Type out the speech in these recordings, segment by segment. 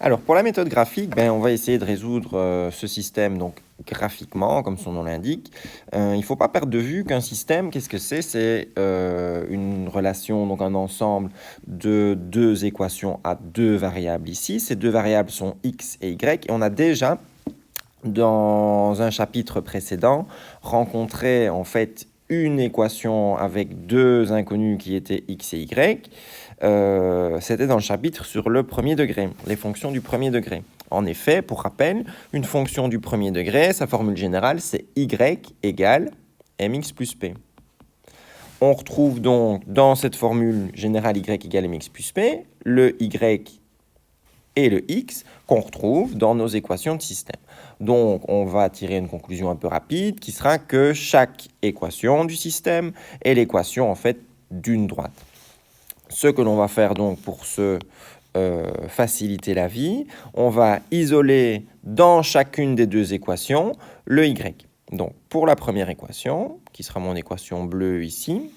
Alors, pour la méthode graphique, on va essayer de résoudre ce système donc, graphiquement, comme son nom l'indique. Il ne faut pas perdre de vue qu'un système, qu'est-ce que c'est? C'est une relation, donc un ensemble de deux équations à deux variables ici. Ces deux variables sont x et y. Et on a déjà, dans un chapitre précédent, rencontré en fait une équation avec deux inconnus qui étaient x et y. C'était dans le chapitre sur le premier degré, les fonctions du premier degré. En effet, pour rappel, une fonction du premier degré, sa formule générale, c'est y égale mx plus p. On retrouve donc dans cette formule générale y égale mx plus p, le y et le x qu'on retrouve dans nos équations de système. Donc, on va tirer une conclusion un peu rapide qui sera que chaque équation du système est l'équation en fait d'une droite. Ce que l'on va faire donc pour se faciliter la vie, on va isoler dans chacune des deux équations le y. Donc, pour la première équation, qui sera mon équation bleue ici,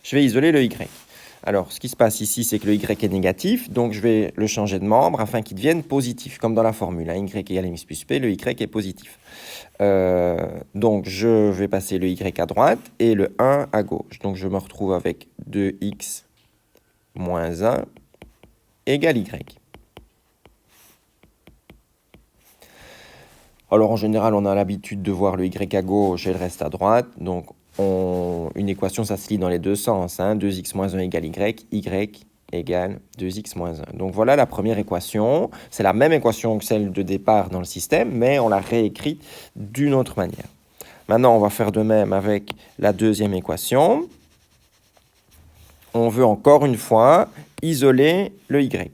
je vais isoler le y. Alors, ce qui se passe ici, c'est que le y est négatif, donc je vais le changer de membre afin qu'il devienne positif, comme dans la formule. Y égale mx plus p, le y est positif. Donc, je vais passer le y à droite et le 1 à gauche. Donc, je me retrouve avec 2x moins 1 égale y. Alors, en général, on a l'habitude de voir le y à gauche et le reste à droite. Donc, une équation, ça se lit dans les deux sens. 2x moins 1 égale y égale 2x moins 1. Donc, voilà la première équation. C'est la même équation que celle de départ dans le système, mais on l'a réécrite d'une autre manière. Maintenant, on va faire de même avec la deuxième équation. On veut encore une fois isoler le y.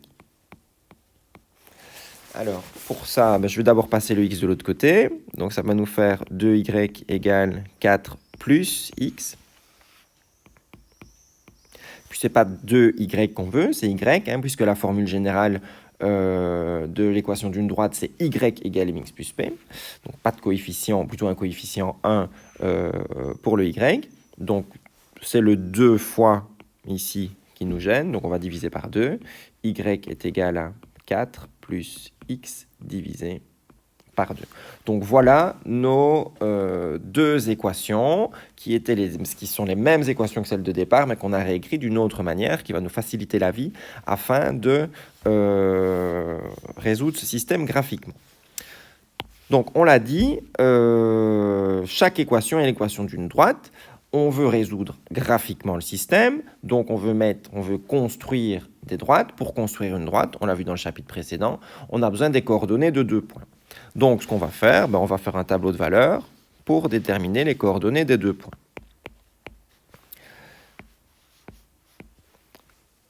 Alors, pour ça, je vais d'abord passer le x de l'autre côté. Donc, ça va nous faire 2y égale 4 plus x. Puis, ce n'est pas 2y qu'on veut, c'est y, puisque la formule générale de l'équation d'une droite, c'est y égale mx plus p. Donc, pas de coefficient, plutôt un coefficient 1 pour le y. Donc, c'est le 2 fois ici qui nous gêne. Donc, on va diviser par 2. Y est égal à 4 plus x divisé par 2. Donc, voilà nos deux équations qui sont les mêmes équations que celles de départ, mais qu'on a réécrites d'une autre manière qui va nous faciliter la vie afin de résoudre ce système graphiquement. Donc, on l'a dit, chaque équation est l'équation d'une droite. On veut résoudre graphiquement le système, donc on veut construire des droites. Pour construire une droite, on l'a vu dans le chapitre précédent, on a besoin des coordonnées de deux points. Donc, ce qu'on va faire, on va faire un tableau de valeurs pour déterminer les coordonnées des deux points.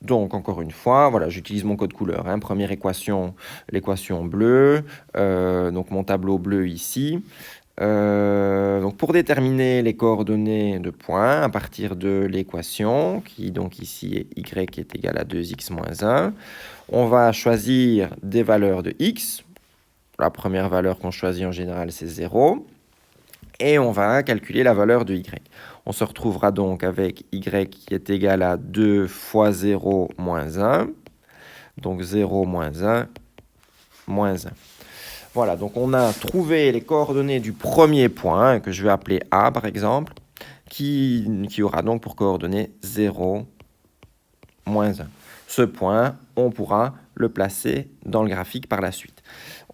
Donc, encore une fois, voilà, j'utilise mon code couleur. Première équation, l'équation bleue, donc mon tableau bleu ici. Donc pour déterminer les coordonnées de points à partir de l'équation, qui donc ici est y est égal à 2x moins 1, on va choisir des valeurs de x. La première valeur qu'on choisit en général, c'est 0. Et on va calculer la valeur de y. On se retrouvera donc avec y qui est égal à 2 fois 0 moins 1. Donc 0 moins 1 moins 1. Voilà, donc on a trouvé les coordonnées du premier point, que je vais appeler A par exemple, qui aura donc pour coordonnées 0, moins 1. Ce point, on pourra le placer dans le graphique par la suite.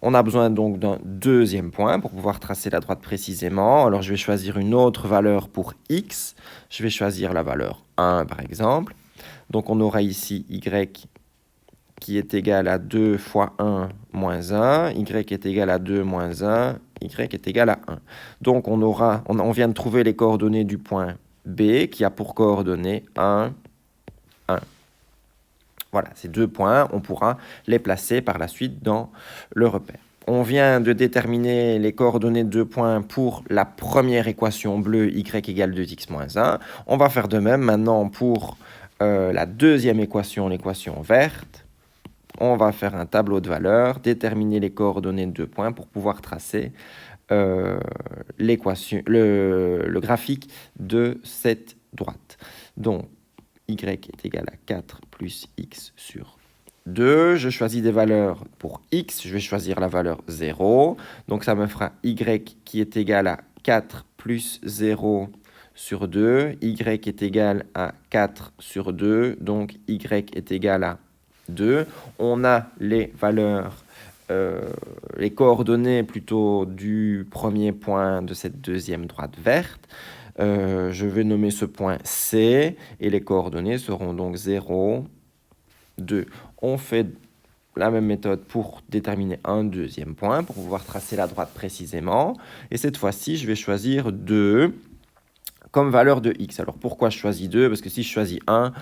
On a besoin donc d'un deuxième point pour pouvoir tracer la droite précisément. Alors je vais choisir une autre valeur pour x. Je vais choisir la valeur 1 par exemple. Donc on aura ici y qui est égal à 2 fois 1 moins 1, y est égal à 2 moins 1, y est égal à 1. Donc, on vient de trouver les coordonnées du point B qui a pour coordonnées 1, 1. Voilà, ces deux points, on pourra les placer par la suite dans le repère. On vient de déterminer les coordonnées de deux points pour la première équation bleue, y égale 2x moins 1. On va faire de même maintenant pour la deuxième équation, l'équation verte. On va faire un tableau de valeurs, déterminer les coordonnées de deux points pour pouvoir tracer le graphique de cette droite. Donc, y est égal à 4 plus x sur 2. Je choisis des valeurs pour x. Je vais choisir la valeur 0. Donc, ça me fera y qui est égal à 4 plus 0 sur 2. Y est égal à 4 sur 2. Donc, y est égal à 2. On a les valeurs, les coordonnées plutôt du premier point de cette deuxième droite verte. Je vais nommer ce point C et les coordonnées seront donc 0, 2. On fait la même méthode pour déterminer un deuxième point, pour pouvoir tracer la droite précisément. Et cette fois-ci, je vais choisir 2 comme valeur de x. Alors pourquoi je choisis 2? Parce que si je choisis 1,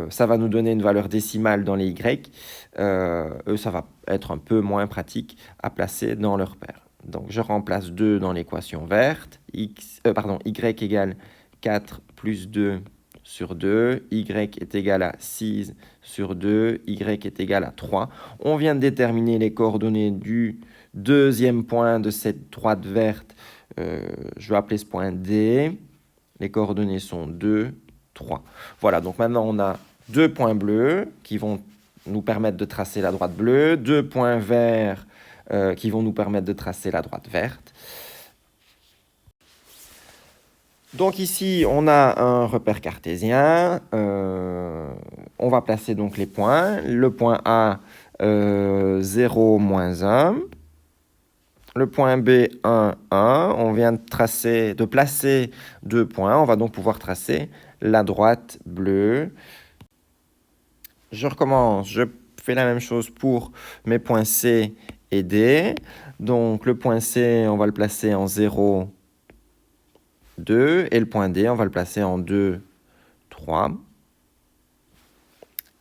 ça va nous donner une valeur décimale dans les y. Ça va être un peu moins pratique à placer dans leur paire. Donc je remplace 2 dans l'équation verte. Y égale 4 plus 2 sur 2. Y est égal à 6 sur 2. Y est égal à 3. On vient de déterminer les coordonnées du deuxième point de cette droite verte. Je vais appeler ce point D. Les coordonnées sont 2, 3. Voilà, donc maintenant on a 2 points bleus qui vont nous permettre de tracer la droite bleue, 2 points verts qui vont nous permettre de tracer la droite verte. Donc ici, on a un repère cartésien. On va placer donc les points. Le point A, 0, moins 1. Le point B, 1, 1. On vient de placer 2 points. On va donc pouvoir tracer la droite bleue. Je recommence. Je fais la même chose pour mes points C et D. Donc le point C, on va le placer en 0, 2. Et le point D, on va le placer en 2, 3.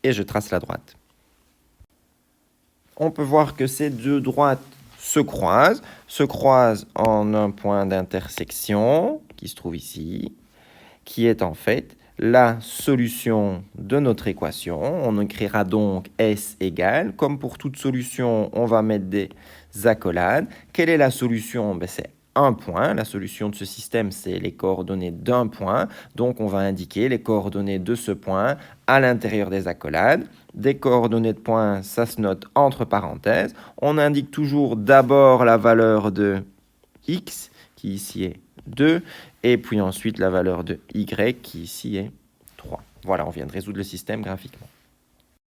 Et je trace la droite. On peut voir que ces deux droites se croisent en un point d'intersection qui se trouve ici, qui est en fait la solution de notre équation. On écrira donc S égale, comme pour toute solution, on va mettre des accolades. Quelle est la solution? C'est un point. La solution de ce système, c'est les coordonnées d'un point. Donc, on va indiquer les coordonnées de ce point à l'intérieur des accolades. Des coordonnées de points, ça se note entre parenthèses. On indique toujours d'abord la valeur de x, qui ici est 2, et puis ensuite la valeur de y, qui ici est 3. Voilà, on vient de résoudre le système graphiquement.